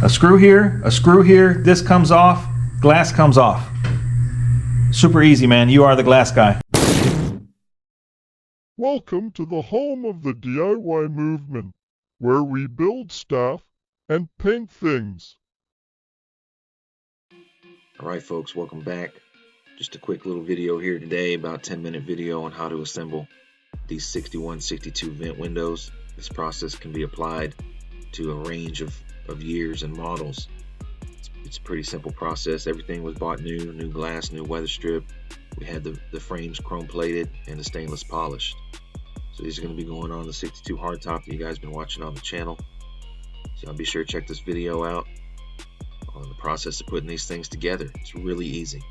A screw here, this comes off, glass comes off. Super easy, man. You are the glass guy. Welcome to the home of the DIY movement, where we build stuff and paint things. Alright folks, welcome back. Just a quick little video here today, about 10-minute video on how to assemble these 6162 vent windows. This process can be applied to a range of years and models. It's a pretty simple process. Everything was bought new glass, new weather strip. We had the frames chrome plated and the stainless polished. So these are going to be going on the 62 hardtop that you guys been watching on the channel. So I'll be sure to check this video out on the process of putting these things together. It's really easy.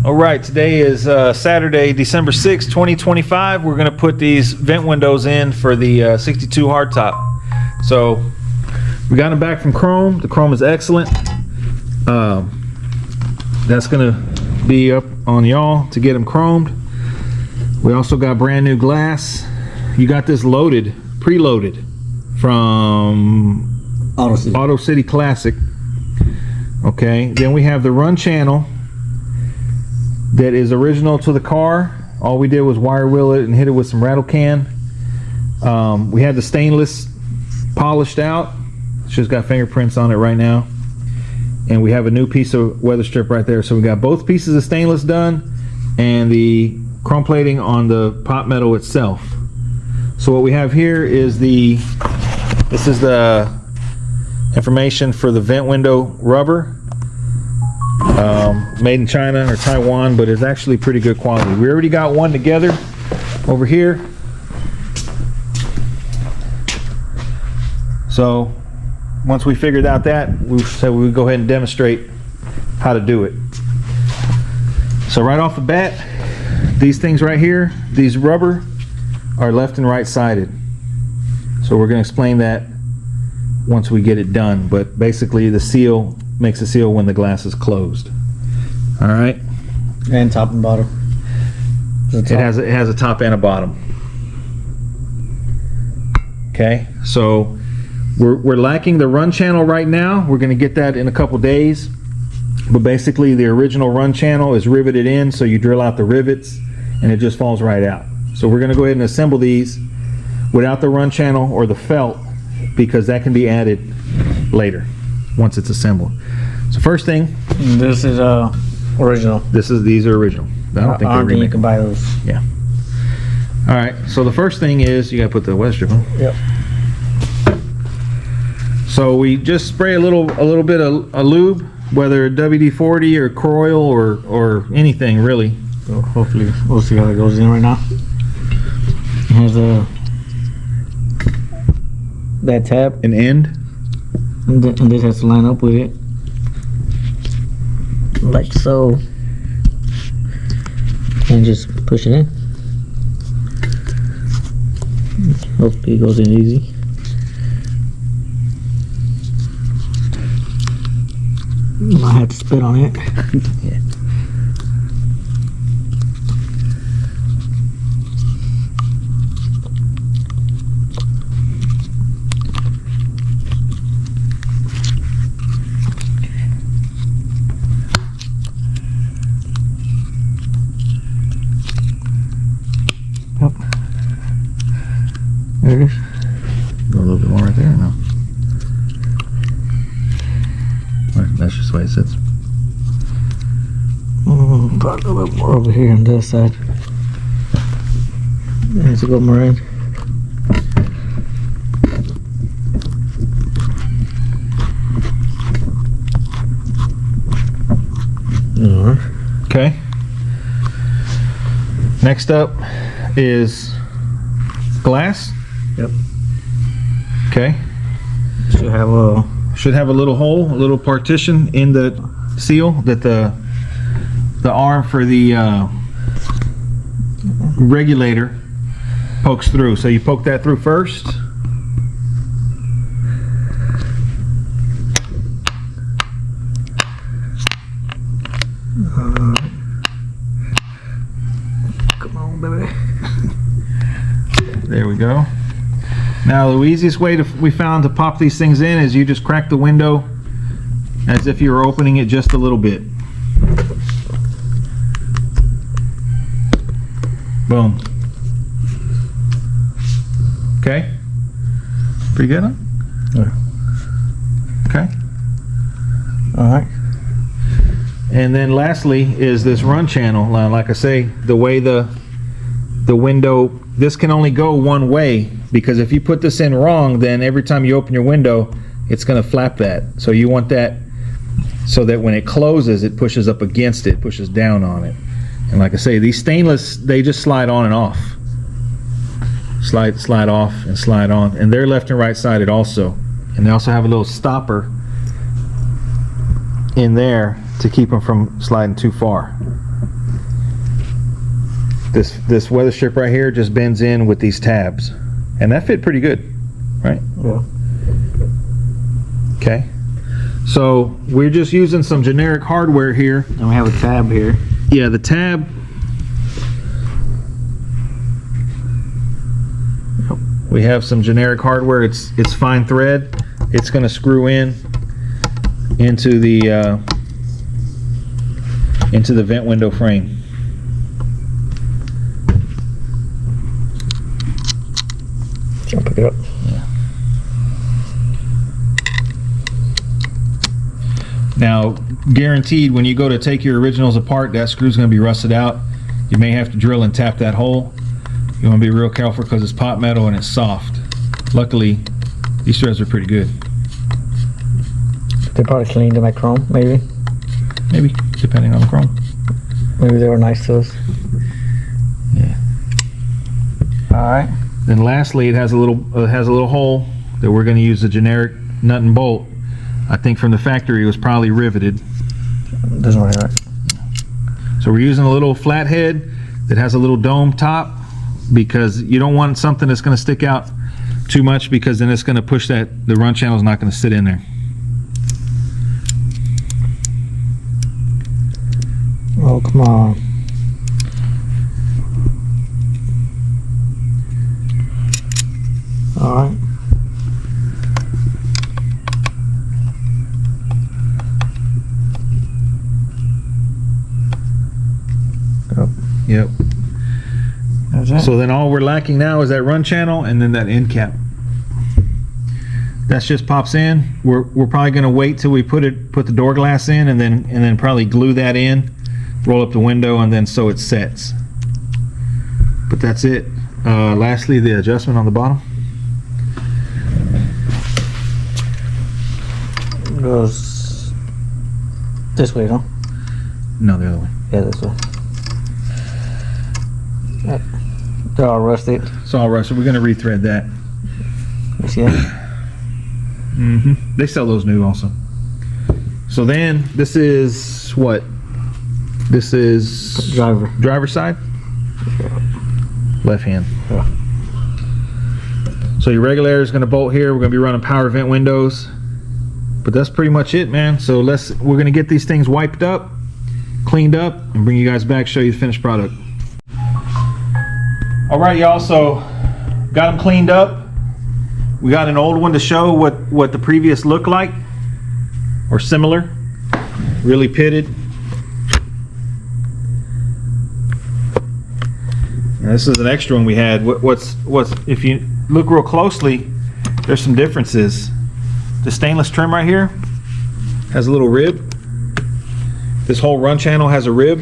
All right, today is Saturday, December 6, 2025. We're going to put these vent windows in for the 62 hardtop. So we got them back from Chrome. The Chrome is excellent. That's going to be up on y'all to get them chromed. We also got brand new glass. You got this loaded, preloaded from Auto City Classic. Okay, then we have the run channel that is original to the car. All we did was wire wheel it and hit it with some rattle can. We had the stainless polished out. It's just got fingerprints on it right now. And we have a new piece of weather strip right there. So we got both pieces of stainless done and the chrome plating on the pot metal itself. So what we have here is this is the information for the vent window rubber. Made in China or Taiwan, but it's actually pretty good quality. We already got one together over here. So once we figured out that, we said we would go ahead and demonstrate how to do it. So right off the bat, these things right here, these rubber are left and right sided. So we're going to explain that once we get it done, but basically the seal makes a seal when the glass is closed. All right, and top and bottom. It has a top and a bottom. Okay, so we're lacking the run channel right now. We're going to get that in a couple days, but basically the original run channel is riveted in, so you drill out the rivets and it just falls right out. So we're going to go ahead and assemble these without the run channel or the felt, because that can be added later once it's assembled. So first thing, this is original. These are original. I don't think they're you can buy those. Yeah. All right. So the first thing is you got to put the weather strip on. Yep. So we just spray a little bit of a lube, whether WD-40 or Croil or anything really. So hopefully we'll see how it goes in right now. Here's that tab. An end. And this has to line up with it, like so, and just push it in. Hopefully it goes in easy. Might have to spit on it. Yeah. There it is. Go a little bit more right there, no? That's just the way it sits. Probably a little bit more over here on this side. There's a go more in. Okay. Next up is glass. Yep. Okay. Should have a little hole, a little partition in the seal that the arm for the regulator pokes through. So you poke that through first. Come on, baby. There we go. Now the easiest way we found to pop these things in is you just crack the window as if you were opening it just a little bit. Boom. Okay. Pretty good, huh? Yeah. Okay. All right. And then lastly is this run channel. Like I say, the way the window, this can only go one way, because if you put this in wrong, then every time you open your window, it's going to flap that. So you want that so that when it closes, it pushes up against it, pushes down on it. And like I say, these stainless, they just slide on and off. Slide off and slide on. And they're left and right sided also. And they also have a little stopper in there to keep them from sliding too far. This weather strip right here just bends in with these tabs. And that fit pretty good, right? Yeah. Okay. So we're just using some generic hardware here. And we have a tab here. Yeah, the tab. We have some generic hardware. It's fine thread. It's going to screw in into the vent window frame. I'll pick it up. Yeah. Now, guaranteed, when you go to take your originals apart, that screw's going to be rusted out. You may have to drill and tap that hole. You want to be real careful because it's pot metal and it's soft. Luckily, these threads are pretty good. They probably cleaned them at chrome, maybe. Maybe, depending on the chrome. Maybe they were nice to us. Yeah. All right. Then lastly, it has a little hole that we're going to use a generic nut and bolt. I think from the factory it was probably riveted. Doesn't really hurt. So we're using a little flathead that has a little dome top, because you don't want something that's going to stick out too much, because then it's going to push the run channel is not going to sit in there. Oh, come on. All right. Yep. That's it. So then all we're lacking now is that run channel and then that end cap. That just pops in. We're probably going to wait till we put the door glass in, and then probably glue that in, roll up the window, and then so it sets. But that's it. Lastly, the adjustment on the bottom. Goes this way, no? No, the other way. Yeah, this way. Yep. They're all rusted. It's all right. So we're going to rethread that. You see that? They sell those new also. So then this is what? This is driver side. Left hand. Yeah. So your regulator is going to bolt here. We're going to be running power vent windows. But that's pretty much it, man. So we're going to get these things wiped up, cleaned up, and bring you guys back, show you the finished product. All right, y'all, so got them cleaned up. We got an old one to show what the previous looked like, or similar, really pitted. And this is an extra one we had. What's if you look real closely, there's some differences. The stainless trim right here has a little rib. This whole run channel has a rib,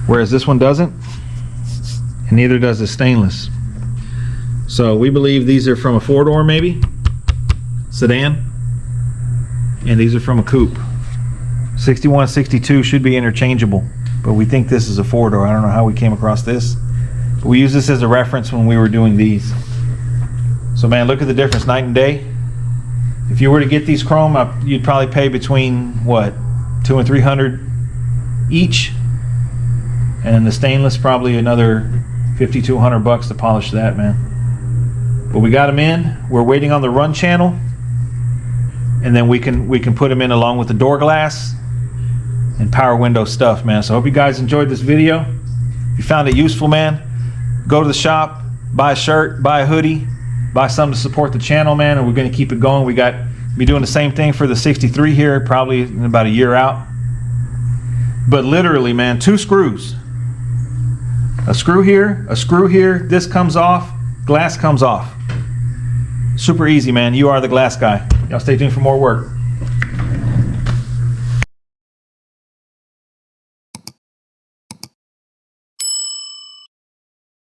whereas this one doesn't, and neither does the stainless. So we believe these are from a four-door, maybe sedan, and these are from a coupe. 61 and 62 should be interchangeable, but we think this is a four-door. I don't know how we came across this, but we use this as a reference when we were doing these. So man, look at the difference, night and day. If you were to get these chrome, you'd probably pay between what, $200 and $300 each, and the stainless probably another $50 to $100 to polish that, man. But we got them in. We're waiting on the run channel, and then we can put them in along with the door glass and power window stuff, man. So I hope you guys enjoyed this video. If you found it useful, man, go to the shop, buy a shirt, buy a hoodie, buy something to support the channel, man, and we're going to keep it going. We got be doing the same thing for the 63 here, probably in about a year out. But literally, man, 2 screws. A screw here, this comes off, glass comes off. Super easy, man. You are the glass guy. Y'all stay tuned for more work.